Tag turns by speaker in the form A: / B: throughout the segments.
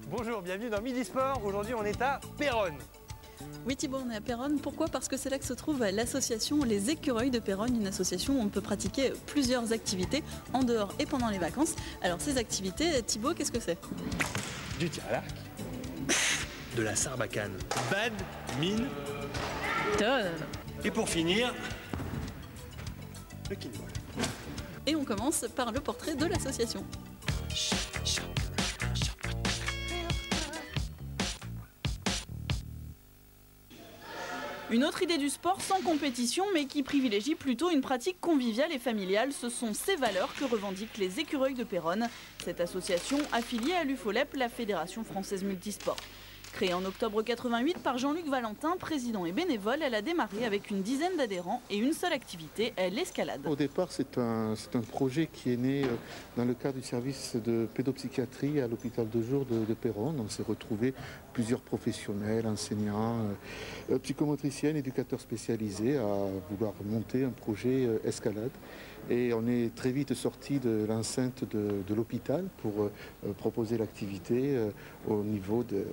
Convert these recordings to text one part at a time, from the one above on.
A: Bonjour, bienvenue dans Midi Sport. Aujourd'hui, on est à Péronne.
B: Oui Thibaut, on est à Péronne. Pourquoi? Parce que c'est là que se trouve l'association Les Écureuils de Péronne, une association où on peut pratiquer plusieurs activités en dehors et pendant les vacances. Alors ces activités, Thibaut, qu'est-ce que c'est?
A: Du tir à l'arc, de la sarbacane, badminton et pour finir, le kinball.
B: Et on commence par le portrait de l'association. Une autre idée du sport sans compétition mais qui privilégie plutôt une pratique conviviale et familiale, ce sont ces valeurs que revendiquent les Écureuils de Péronne. Cette association affiliée à l'UFOLEP, la Fédération Française Multisport. Créée en octobre 88 par Jean-Luc Valentin, président et bénévole, elle a démarré avec une dizaine d'adhérents et une seule activité, l'escalade.
C: Au départ, c'est un projet qui est né dans le cadre du service de pédopsychiatrie à l'hôpital de jour de Péronne. On s'est retrouvés plusieurs professionnels, enseignants, psychomotriciennes, éducateurs spécialisés à vouloir monter un projet escalade. Et on est très vite sorti de l'enceinte de l'hôpital pour proposer l'activité au niveau des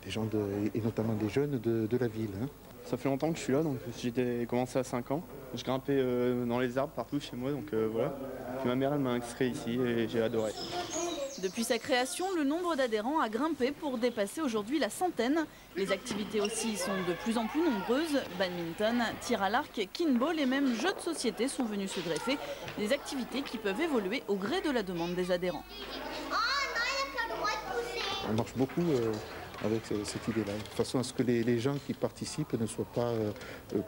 C: gens et notamment des jeunes de la ville.
D: Ça fait longtemps que je suis là, donc j'ai commencé à 5 ans. Je grimpais dans les arbres partout chez moi, donc voilà. Puis ma mère elle m'a inscrit ici et j'ai adoré.
B: Depuis sa création, le nombre d'adhérents a grimpé pour dépasser aujourd'hui la centaine. Les activités aussi sont de plus en plus nombreuses. Badminton, tir à l'arc, kinball et même jeux de société sont venus se greffer. Des activités qui peuvent évoluer au gré de la demande des adhérents.
C: On marche beaucoup avec cette idée-là, de façon à ce que les gens qui participent ne soient pas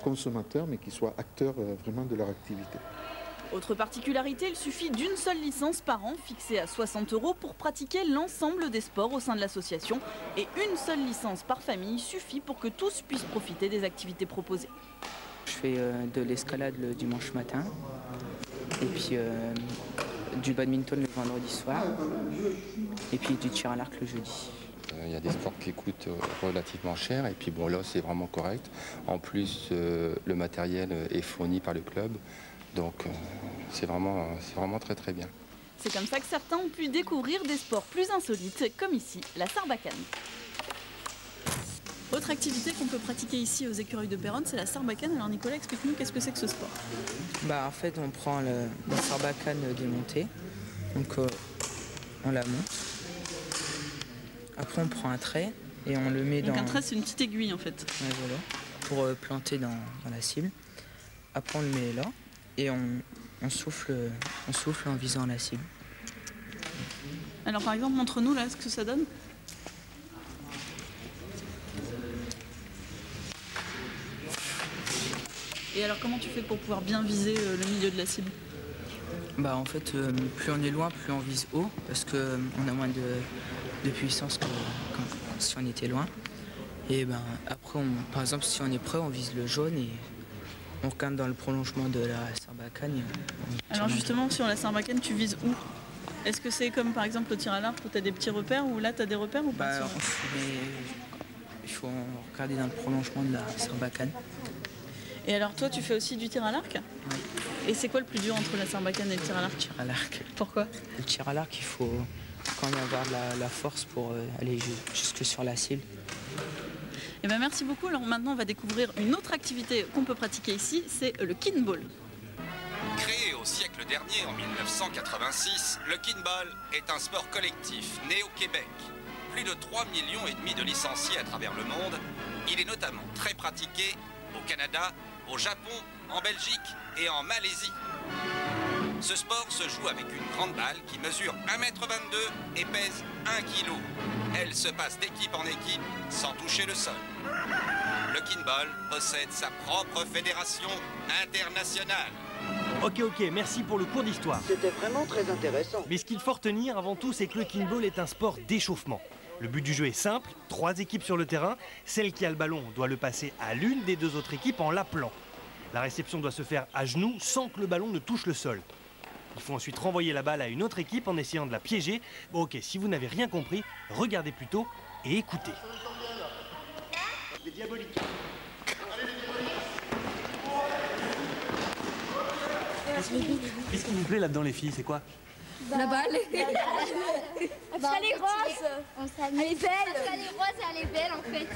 C: consommateurs, mais qu'ils soient acteurs vraiment de leur activité.
B: Autre particularité, il suffit d'une seule licence par an, fixée à 60 € pour pratiquer l'ensemble des sports au sein de l'association. Et une seule licence par famille suffit pour que tous puissent profiter des activités proposées.
E: Je fais de l'escalade le dimanche matin, et puis du badminton le vendredi soir, et puis du tir à l'arc le jeudi.
F: Il y a des sports qui coûtent relativement cher et puis bon là c'est vraiment correct. En plus le matériel est fourni par le club. Donc c'est vraiment très très bien.
B: C'est comme ça que certains ont pu découvrir des sports plus insolites, comme ici, la sarbacane. Autre activité qu'on peut pratiquer ici aux Écureuils de Péronne, c'est la sarbacane. Alors Nicolas, explique-nous qu'est-ce que c'est que ce sport?
E: En fait on prend la sarbacane démontée, donc on la monte. Après on prend un trait et on le met dans...
B: Donc un trait c'est une petite aiguille en fait.
E: Ouais, voilà, pour planter dans la cible. Après on le met là. Et on souffle en visant la cible.
B: Alors par exemple, montre-nous là ce que ça donne. Et alors comment tu fais pour pouvoir bien viser le milieu de la cible?
E: En fait, plus on est loin, plus on vise haut, parce qu'on a moins de puissance que si on était loin. Et après, par exemple, si on est près, on vise le jaune et on regarde dans le prolongement de la sarbacane.
B: Alors justement, sur la sarbacane, tu vises où? Est-ce que c'est comme par exemple le tir à l'arc où tu as des petits repères, ou là tu as des repères ou pas?
E: Il faut regarder dans le prolongement de la sarbacane.
B: Et alors toi, tu fais aussi du tir à l'arc?
E: Oui.
B: Et c'est quoi le plus dur entre la sarbacane et le tir à l'arc?
E: Tir à l'arc.
B: Pourquoi?
E: Le tir à l'arc, il faut quand même avoir la force pour aller jusque sur la cible.
B: Eh bien, merci beaucoup. Alors maintenant, on va découvrir une autre activité qu'on peut pratiquer ici, c'est le kinball.
G: Créé au siècle dernier, en 1986, le kinball est un sport collectif né au Québec. Plus de 3,5 millions de licenciés à travers le monde, il est notamment très pratiqué au Canada, au Japon, en Belgique et en Malaisie. Ce sport se joue avec une grande balle qui mesure 1,22 m et pèse 1 kg. Elle se passe d'équipe en équipe sans toucher le sol. Le kinball possède sa propre fédération internationale.
A: Ok, merci pour le cours d'histoire.
H: C'était vraiment très intéressant.
A: Mais ce qu'il faut retenir avant tout, c'est que le kinball est un sport d'échauffement. Le but du jeu est simple, 3 équipes sur le terrain. Celle qui a le ballon doit le passer à l'une des 2 autres équipes en l'appelant. La réception doit se faire à genoux sans que le ballon ne touche le sol. Il faut ensuite renvoyer la balle à une autre équipe en essayant de la piéger. Bon, ok, si vous n'avez rien compris, regardez plutôt et écoutez. Les diaboliques. Qu'est-ce qui vous plaît là-dedans, les filles? C'est quoi?
H: La balle.
I: Elle est rose. Elle est belle. Elle est rose et elle est belle en fait.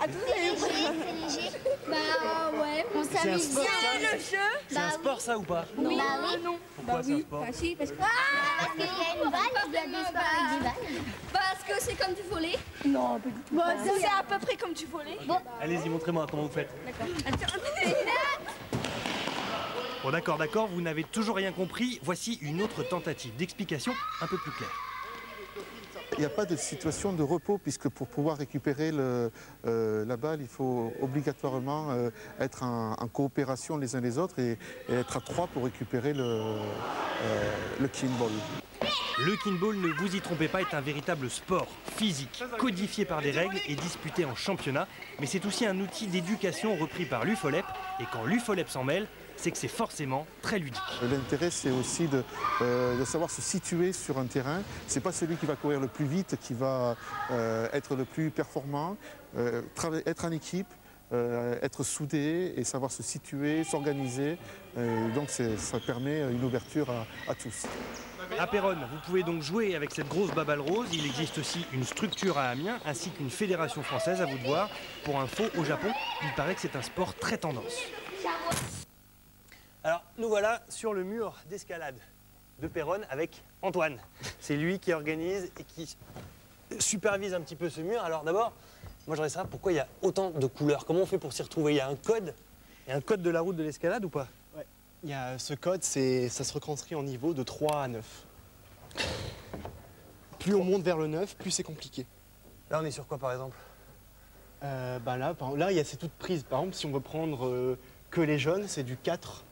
I: C'est léger. Bah ouais. On s'amuse bien.
A: Le jeu. C'est un sport ça ou pas?
I: Oui. Bah oui.
H: Non.
A: Pourquoi c'est un sport?
H: Bah si, parce que...
I: Parce qu'il y a une balle, il y a des sports avec des balles.
H: Parce que c'est comme du volley.
I: Non, pas du tout.
B: Bon, c'est à peu près comme tu voulais.
I: Bon.
A: Allez-y, montrez-moi comment vous faites. Bon d'accord, vous n'avez toujours rien compris. Voici une autre tentative d'explication un peu plus claire.
C: Il n'y a pas de situation de repos puisque pour pouvoir récupérer la balle, il faut obligatoirement être en coopération les uns les autres et être à trois pour récupérer le kinball.
A: Le kinball, ne vous y trompez pas, est un véritable sport physique, codifié par des règles et disputé en championnat. Mais c'est aussi un outil d'éducation repris par l'UFOLEP. Et quand l'UFOLEP s'en mêle, c'est que c'est forcément très ludique.
C: L'intérêt, c'est aussi de savoir se situer sur un terrain. C'est pas celui qui va courir le plus vite qui va être le plus performant. Être en équipe, être soudé et savoir se situer, s'organiser. Donc ça permet une ouverture à tous.
A: À Péronne, vous pouvez donc jouer avec cette grosse baballe rose. Il existe aussi une structure à Amiens ainsi qu'une fédération française, à vous de voir. Pour info, au Japon, il paraît que c'est un sport très tendance. Alors, nous voilà sur le mur d'escalade de Péronne avec Antoine. C'est lui qui organise et qui supervise un petit peu ce mur. Alors d'abord, moi je voudrais savoir pourquoi il y a autant de couleurs. Comment on fait pour s'y retrouver? Il y a un code de la route de l'escalade ou pas?
J: Ouais. Il y a ce code, ça se reconstruit en niveau de 3 à 9. Plus on monte vers le 9, plus c'est compliqué.
A: Là, on est sur quoi par exemple?
J: Là, il y a ces toutes prises. Par exemple, si on veut prendre que les jaunes, c'est du 4